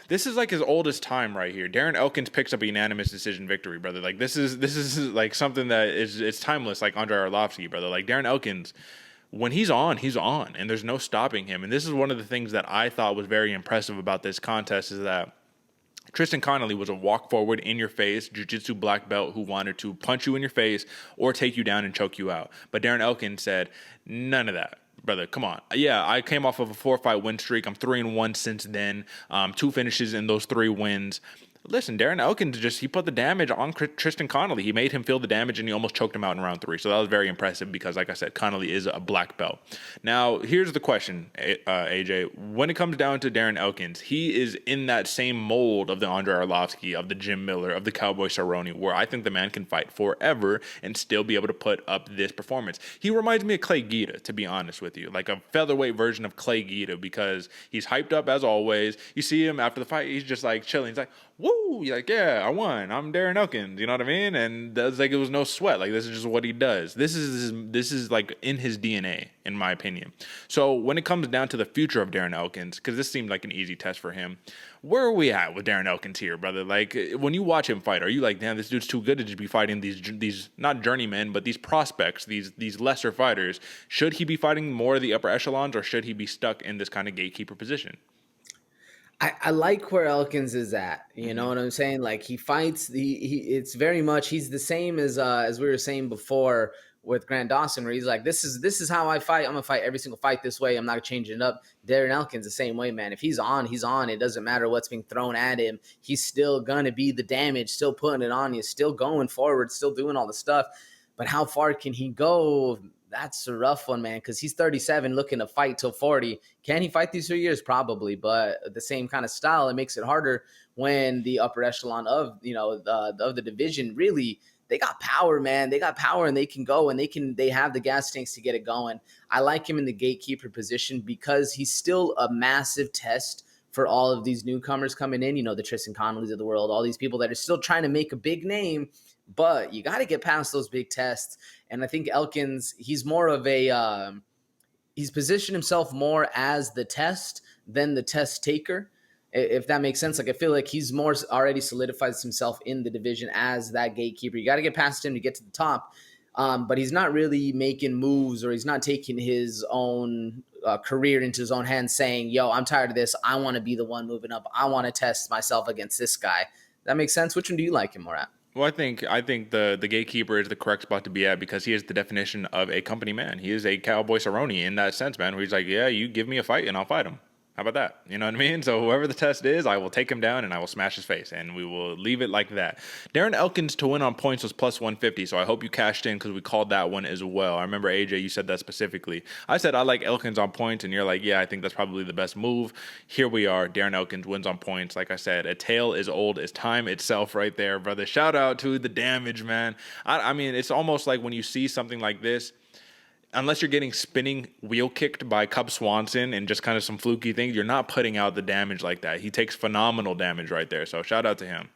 This is like his oldest time right here. Darren Elkins picks up a unanimous decision victory, brother. Like this is like something that is it's timeless, like Andre Arlovski, brother. Like Darren Elkins, when he's on, and there's no stopping him. And this is one of the things that I thought was very impressive about this contest is that Tristan Connelly was a walk forward, in your face, jiu-jitsu black belt who wanted to punch you in your face or take you down and choke you out. But Darren Elkins said, none of that. Brother, come on. Yeah, I came off of a 4-fight win streak. I'm 3-1 since then. 2 finishes in those 3 wins. Listen, Darren Elkins he put the damage on Tristan Connelly. He made him feel the damage and he almost choked him out in round 3. So that was very impressive because, like I said, Connelly is a black belt. Now, here's the question, AJ. When it comes down to Darren Elkins, he is in that same mold of the Andre Arlovski, of the Jim Miller, of the Cowboy Cerrone, where I think the man can fight forever and still be able to put up this performance. He reminds me of Clay Guida, to be honest with you, like a featherweight version of Clay Guida because he's hyped up as always. You see him after the fight, he's just like chilling. He's like, woo, you're like, yeah, I won. I'm Darren Elkins. You know what I mean? And that's like, it was no sweat. Like, this is just what he does. This is like in his DNA, in my opinion. So when it comes down to the future of Darren Elkins, because this seemed like an easy test for him, where are we at with Darren Elkins here, brother? Like, when you watch him fight, are you like, damn, this dude's too good to just be fighting these not journeymen, but these prospects, these lesser fighters? Should he be fighting more of the upper echelons, or should he be stuck in this kind of gatekeeper position? I like where Elkins is at. You know what I'm saying? Like he fights it's very much he's the same as we were saying before with Grant Dawson, where he's like, this is how I fight. I'm gonna fight every single fight this way. I'm not changing it up. Darren Elkins the same way, man. If he's on, he's on. It doesn't matter what's being thrown at him. He's still gonna be the damage, still putting it on you, still going forward, still doing all the stuff. But how far can he go? That's a rough one, man, because he's 37 looking to fight till 40. Can he fight these 3 years? Probably, but the same kind of style, it makes it harder when the upper echelon of, of the division really, they got power, man. They got power and they can go and they have the gas tanks to get it going. I like him in the gatekeeper position because he's still a massive test for all of these newcomers coming in, the Tristan Connellys of the world, all these people that are still trying to make a big name, but you got to get past those big tests. And I think Elkins, he's more of he's positioned himself more as the test than the test taker, if that makes sense. Like, I feel like he's more already solidifies himself in the division as that gatekeeper. You got to get past him to get to the top. But he's not really making moves, or he's not taking his own career into his own hands saying, yo, I'm tired of this. I want to be the one moving up. I want to test myself against this guy. That makes sense. Which one do you like him more at? Well, I think the gatekeeper is the correct spot to be at because he is the definition of a company man. He is a Cowboy Cerrone in that sense, man, where he's like, yeah, you give me a fight and I'll fight him. How about that? You know what I mean? So whoever the test is, I will take him down and I will smash his face, and we will leave it like that. Darren Elkins to win on points was plus 150, so I hope you cashed in because we called that one as well. I remember, AJ, you said that specifically. I said I like Elkins on points, and you're like, yeah, I think that's probably the best move. Here we are. Darren Elkins wins on points. Like I said, a tale as old as time itself right there, brother. Shout out to the damage, man. I mean, it's almost like when you see something like this, unless you're getting spinning wheel kicked by Cub Swanson and just kind of some fluky things, you're not putting out the damage like that. He takes phenomenal damage right there. So shout out to him.